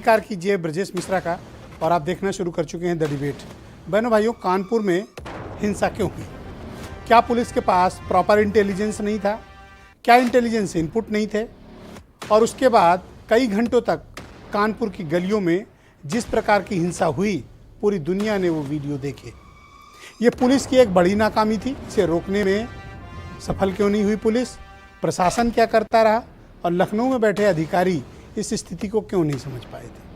नमस्कार कीजिए ब्रजेश मिश्रा का और आप देखना शुरू कर चुके हैं द डिबेट। बहनों भाइयों, कानपुर में हिंसा क्यों हुई? क्या पुलिस के पास प्रॉपर इंटेलिजेंस नहीं था? क्या इंटेलिजेंस इनपुट नहीं थे? और उसके बाद कई घंटों तक कानपुर की गलियों में जिस प्रकार की हिंसा हुई, पूरी दुनिया ने वो वीडियो देखे। ये पुलिस की एक बड़ी नाकामी थी। इसे रोकने में सफल क्यों नहीं हुई पुलिस? प्रशासन क्या करता रहा? और लखनऊ में बैठे अधिकारी इस स्थिति को क्यों नहीं समझ पाए थे?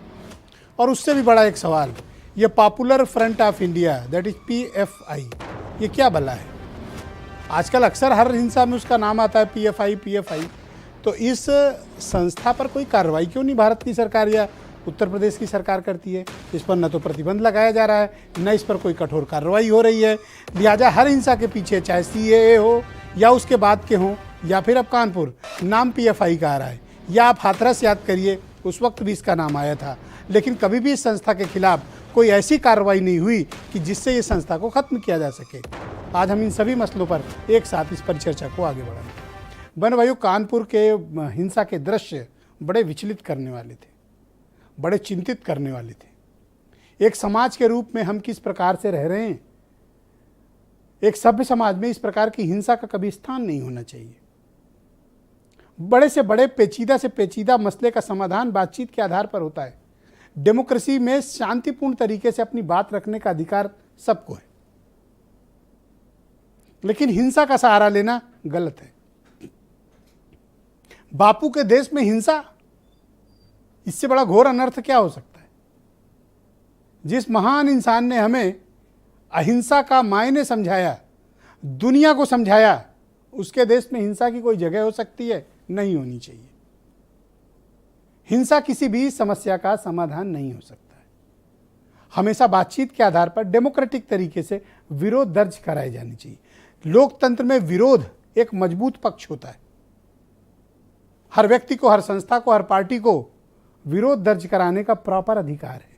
और उससे भी बड़ा एक सवाल, ये popular front of India that is PFI, ये क्या भला है? आजकल अक्सर हर हिंसा में उसका नाम आता है PFI। तो इस संस्था पर कोई कार्रवाई क्यों नहीं भारत की सरकार या उत्तर प्रदेश की सरकार करती है? इस पर न तो प्रतिबंध लगाया जा रहा है, न इस पर कोई कठोर कार्रवाई हो रही है। लिहाजा हर हिंसा के पीछे चाहे CAA हो या उसके बाद के हों या फिर अब कानपुर, नाम PFI का आ रहा है। या आप हाथरस याद करिए, उस वक्त भी इसका नाम आया था, लेकिन कभी भी इस संस्था के खिलाफ कोई ऐसी कार्रवाई नहीं हुई कि जिससे ये संस्था को खत्म किया जा सके। आज हम इन सभी मसलों पर एक साथ इस पर चर्चा को आगे बढ़ाएंगे। बहनों भाइयों, कानपुर के हिंसा के दृश्य बड़े विचलित करने वाले थे, बड़े चिंतित करने वाले थे। एक समाज के रूप में हम किस प्रकार से रह रहे हैं? एक सभ्य समाज में इस प्रकार की हिंसा का कभी स्थान नहीं होना चाहिए। बड़े से बड़े, पेचीदा से पेचीदा मसले का समाधान बातचीत के आधार पर होता है। डेमोक्रेसी में शांतिपूर्ण तरीके से अपनी बात रखने का अधिकार सबको है, लेकिन हिंसा का सहारा लेना गलत है। बापू के देश में हिंसा, इससे बड़ा घोर अनर्थ क्या हो सकता है? जिस महान इंसान ने हमें अहिंसा का मायने समझाया, दुनिया को समझाया, उसके देश में हिंसा की कोई जगह हो सकती है? नहीं होनी चाहिए। हिंसा किसी भी समस्या का समाधान नहीं हो सकता है। हमेशा बातचीत के आधार पर डेमोक्रेटिक तरीके से विरोध दर्ज कराए जाने चाहिए। लोकतंत्र में विरोध एक मजबूत पक्ष होता है। हर व्यक्ति को, हर संस्था को, हर पार्टी को विरोध दर्ज कराने का प्रॉपर अधिकार है,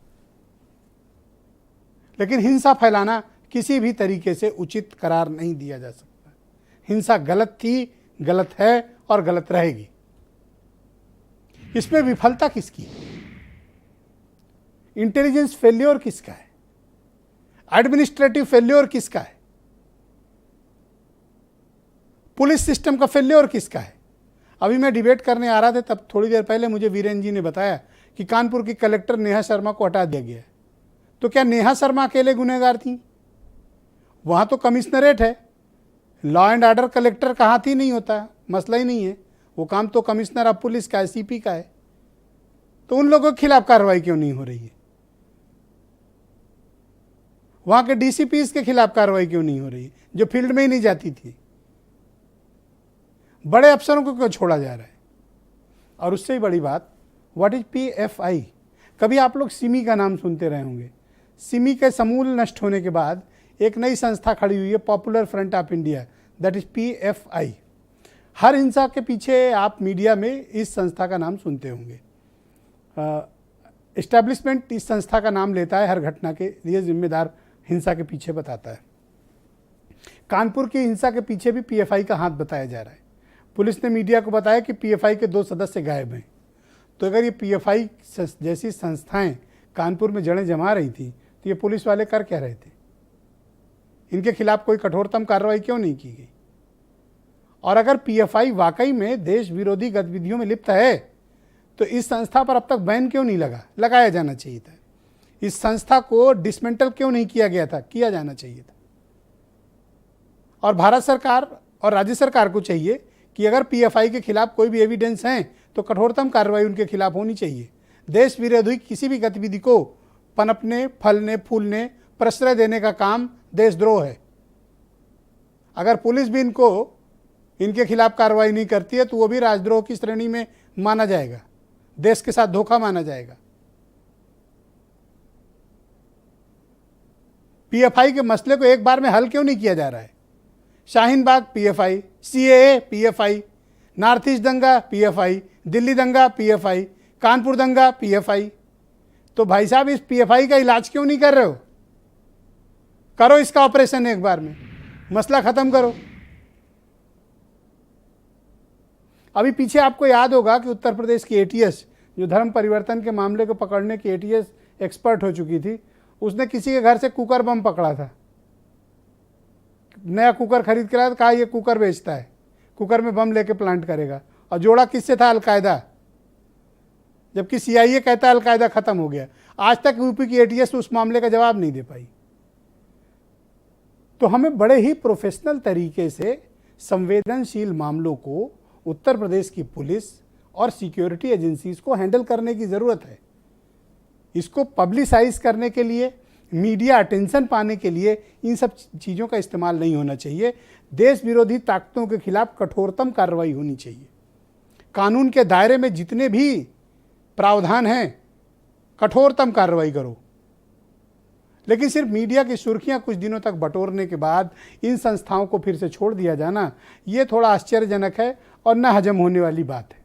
लेकिन हिंसा फैलाना किसी भी तरीके से उचित करार नहीं दिया जा सकता। हिंसा गलत थी, गलत है और गलत रहेगी। इसमें विफलता किसकी है? इंटेलिजेंस फेल्योर किसका है? एडमिनिस्ट्रेटिव फेल्योर किसका है? पुलिस सिस्टम का फेल्योर किसका है? अभी मैं डिबेट करने आ रहा था, तब थोड़ी देर पहले मुझे वीरेन जी ने बताया कि कानपुर की कलेक्टर नेहा शर्मा को हटा दिया गया है। तो क्या नेहा शर्मा अकेले गुनहगार थी? वहां तो कमिश्नरेट है, लॉ एंड ऑर्डर कलेक्टर कहाँ थी? नहीं होता, मसला ही नहीं है। वो काम तो कमिश्नर ऑफ पुलिस का है, CP का है। तो उन लोगों के खिलाफ कार्रवाई क्यों नहीं हो रही है? वहां के DCPs के खिलाफ कार्रवाई क्यों नहीं हो रही है, जो फील्ड में ही नहीं जाती थी? बड़े अफसरों को क्यों छोड़ा जा रहा है? और उससे ही बड़ी बात, व्हाट इज PFI? कभी आप लोग सिमी का नाम सुनते रहे होंगे। सिमी के समूल नष्ट होने के बाद एक नई संस्था खड़ी हुई है, popular front of India, that is PFI। हर हिंसा के पीछे आप मीडिया में इस संस्था का नाम सुनते होंगे। एस्टैब्लिशमेंट इस संस्था का नाम लेता है, हर घटना के लिए जिम्मेदार हिंसा के पीछे बताता है। कानपुर की हिंसा के पीछे भी PFI का हाथ बताया जा रहा है। पुलिस ने मीडिया को बताया कि PFI के 2 सदस्य गायब हैं। तो अगर ये PFI जैसी संस्थाएं कानपुर में जड़ें जमा रही थी, तो ये पुलिस वाले कर क्या रहे थे? इनके खिलाफ कोई कठोरतम कार्रवाई क्यों नहीं की गई? और अगर PFI वाकई में देश विरोधी गतिविधियों में लिप्त है, तो इस संस्था पर अब तक बैन क्यों नहीं लगाया जाना चाहिए था? इस संस्था को डिसमेंटल क्यों नहीं किया गया था? किया जाना चाहिए था। और भारत सरकार और राज्य सरकार को चाहिए कि अगर PFI के खिलाफ कोई भी एविडेंस हैं, तो कठोरतम कार्रवाई उनके खिलाफ होनी चाहिए। देश विरोधी किसी भी गतिविधि को पनपने, फलने, फूलने, प्रश्रय देने का काम देशद्रोह है। अगर पुलिस भी इनके खिलाफ कार्रवाई नहीं करती है, तो वो भी राजद्रोह की श्रेणी में माना जाएगा, देश के साथ धोखा माना जाएगा। PFI के मसले को एक बार में हल क्यों नहीं किया जा रहा है? Shaheen Bagh PFI, CAA PFI, north east दंगा PFI, दिल्ली दंगा PFI, कानपुर दंगा PFI। तो भाई साहब, इस PFI का इलाज क्यों नहीं कर रहे हो? करो इसका ऑपरेशन एक बार में, मसला खत्म करो। अभी पीछे आपको याद होगा कि उत्तर प्रदेश की ATS जो धर्म परिवर्तन के मामले को पकड़ने की एटीएस एक्सपर्ट हो चुकी थी, उसने किसी के घर से कुकर बम पकड़ा था। नया कुकर खरीद के लाया तो कहा ये कुकर बेचता है, कुकर में बम लेके प्लांट करेगा, और जोड़ा किससे था? अलकायदा। जबकि सीआईए कहता है अलकायदा खत्म हो गया। आज तक यूपी की एटीएस उस मामले का जवाब नहीं दे पाई। तो हमें बड़े ही प्रोफेशनल तरीके से संवेदनशील मामलों को उत्तर प्रदेश की पुलिस और सिक्योरिटी एजेंसीज को हैंडल करने की ज़रूरत है। इसको पब्लिसाइज करने के लिए, मीडिया अटेंशन पाने के लिए इन सब चीज़ों का इस्तेमाल नहीं होना चाहिए। देश विरोधी ताकतों के खिलाफ कठोरतम कार्रवाई होनी चाहिए। कानून के दायरे में जितने भी प्रावधान हैं, कठोरतम कार्रवाई करो। लेकिन सिर्फ मीडिया की सुर्खियां कुछ दिनों तक बटोरने के बाद इन संस्थाओं को फिर से छोड़ दिया जाना, ये थोड़ा आश्चर्यजनक है और न हजम होने वाली बात है।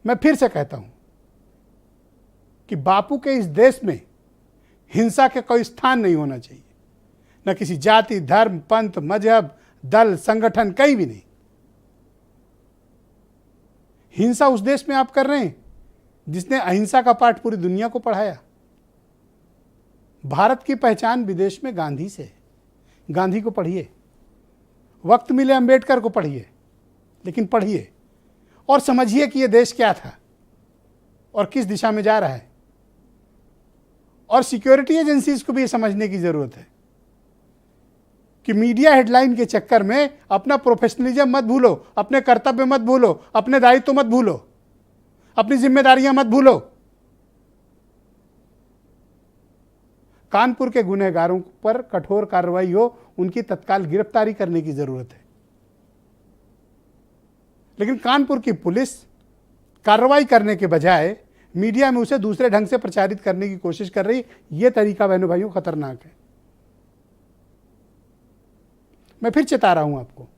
मैं फिर से कहता हूं कि बापू के इस देश में हिंसा के कोई स्थान नहीं होना चाहिए, न किसी जाति, धर्म, पंथ, मजहब, दल, संगठन, कहीं भी नहीं। हिंसा उस देश में आप कर रहे हैं जिसने अहिंसा का पाठ पूरी दुनिया को पढ़ाया। भारत की पहचान विदेश में गांधी से है। गांधी को पढ़िए, वक्त मिले अंबेडकर को पढ़िए, लेकिन पढ़िए और समझिए कि यह देश क्या था और किस दिशा में जा रहा है। और सिक्योरिटी एजेंसीज को भी ये समझने की जरूरत है कि मीडिया हेडलाइन के चक्कर में अपना प्रोफेशनलिज्म मत भूलो, अपने कर्तव्य मत भूलो, अपने दायित्व मत भूलो, अपनी जिम्मेदारियां मत भूलो। कानपुर के गुनहगारों पर कठोर कार्रवाई हो, उनकी तत्काल गिरफ्तारी करने की जरूरत है। लेकिन कानपुर की पुलिस कार्रवाई करने के बजाय मीडिया में उसे दूसरे ढंग से प्रचारित करने की कोशिश कर रही। यह तरीका बहनों भाइयों खतरनाक है। मैं फिर चेता रहा हूं आपको,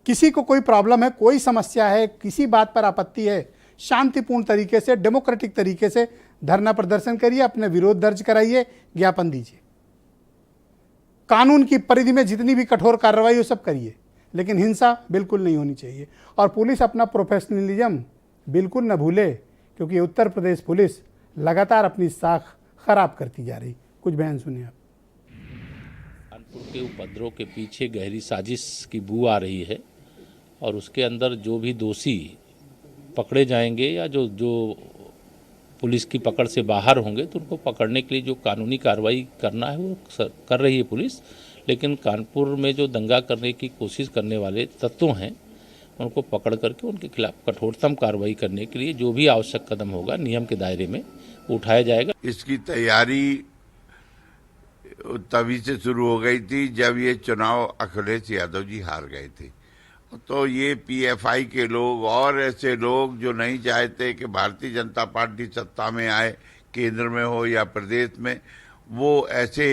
किसी को कोई प्रॉब्लम है, कोई समस्या है, किसी बात पर आपत्ति है, शांतिपूर्ण तरीके से, डेमोक्रेटिक तरीके से धरना प्रदर्शन करिए, अपने विरोध दर्ज कराइए, ज्ञापन दीजिए, कानून की परिधि में जितनी भी कठोर कार्रवाई हो सब करिए, लेकिन हिंसा बिल्कुल नहीं होनी चाहिए। और पुलिस अपना प्रोफेशनलिज्म बिल्कुल न भूले, क्योंकि उत्तर प्रदेश पुलिस लगातार अपनी साख खराब करती जा रही। कुछ बयान सुनिए आप। कानपुर के उपद्रव के पीछे गहरी साजिश की बू आ रही है और उसके अंदर जो भी दोषी पकड़े जाएंगे या जो पुलिस की पकड़ से बाहर होंगे तो उनको पकड़ने के लिए जो कानूनी कार्रवाई करना है वो कर रही है पुलिस। लेकिन कानपुर में जो दंगा करने की कोशिश करने वाले तत्व हैं उनको पकड़ करके उनके खिलाफ कठोरतम कार्रवाई करने के लिए जो भी आवश्यक कदम होगा नियम के दायरे में उठाया जाएगा। इसकी तैयारी तभी से शुरू हो गई थी जब ये चुनाव अखिलेश यादव जी हार गए थे। तो ये पीएफआई के लोग और ऐसे लोग जो नहीं चाहते कि भारतीय जनता पार्टी सत्ता में आए, केंद्र में हो या प्रदेश में, वो ऐसे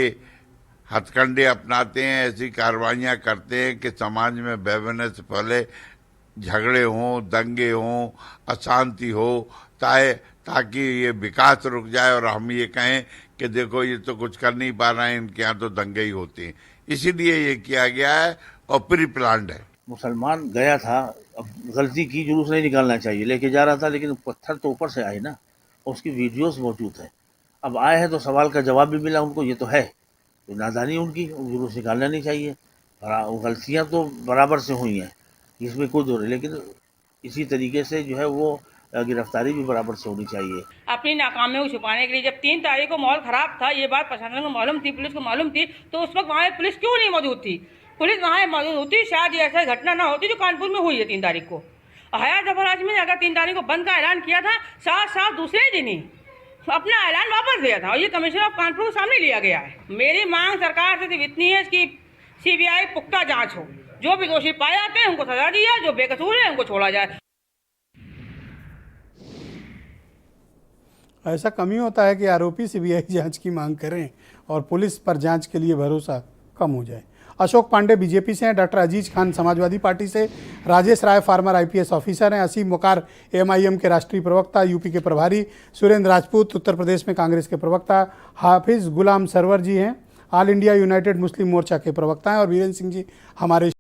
हथकंडे अपनाते हैं, ऐसी कार्रवाइयां करते हैं कि समाज में बेवजह से फैले, झगड़े हों, दंगे हों, अशांति हो, ताकि ये विकास रुक जाए और हम ये कहें कि देखो ये तो कुछ कर नहीं पा रहे हैं, इनके यहाँ तो दंगे ही होते हैं। इसीलिए ये किया गया है और प्री प्लान्ड है। मुसलमान गया था, अब गलती की, जुलूस नहीं निकालना चाहिए, लेके जा रहा था, लेकिन पत्थर तो ऊपर से आए ना, उसकी वीडियोस मौजूद है। अब आए हैं तो सवाल का जवाब भी मिला उनको, ये तो है, तो नादानी उनकी, जुलूस निकालना नहीं चाहिए। गलतियाँ तो बराबर से हुई हैं, इसमें कोई दो नहीं, लेकिन इसी तरीके से जो है वो गिरफ्तारी भी बराबर से होनी चाहिए। अपनी नाकामियों को छुपाने के लिए जब 3 तारीख को माहौल खराब था, ये बात प्रशासन को मालूम थी, पुलिस को मालूम थी, तो उस वक्त वहाँ पुलिस क्यों नहीं मौजूद थी? पुलिस वहाँ मौजूद होती, शायद ये ऐसा घटना ना होती जो कानपुर में हुई है 3 तारीख को। हया जफर आजमी ने अगर 3 तारीख को बंद का ऐलान किया था, साफ दूसरे दिन ही अपना ऐलान वापस दिया था और ये कमिश्नर ऑफ कानपुर को सामने लिया गया है। मेरी मांग सरकार से सिर्फ इतनी है कि सीबीआई पुख्ता जांच हो, जो भी दोषी पाए जाते हैं उनको सजा दी जाए, जो बेकसूर है उनको छोड़ा जाए। ऐसा कम ही होता है कि आरोपी सीबीआई जांच की मांग करें और पुलिस पर जांच के लिए भरोसा कम हो जाए। अशोक पांडे बीजेपी से हैं, डॉक्टर अजीज खान समाजवादी पार्टी से, राजेश राय फार्मर आईपीएस ऑफिसर हैं, असीम मुकार एमआईएम के राष्ट्रीय प्रवक्ता, यूपी के प्रभारी, सुरेंद्र राजपूत उत्तर प्रदेश में कांग्रेस के प्रवक्ता, हाफिज गुलाम सरवर जी हैं, ऑल इंडिया यूनाइटेड मुस्लिम मोर्चा के प्रवक्ता हैं और वीरेंद्र सिंह जी हमारे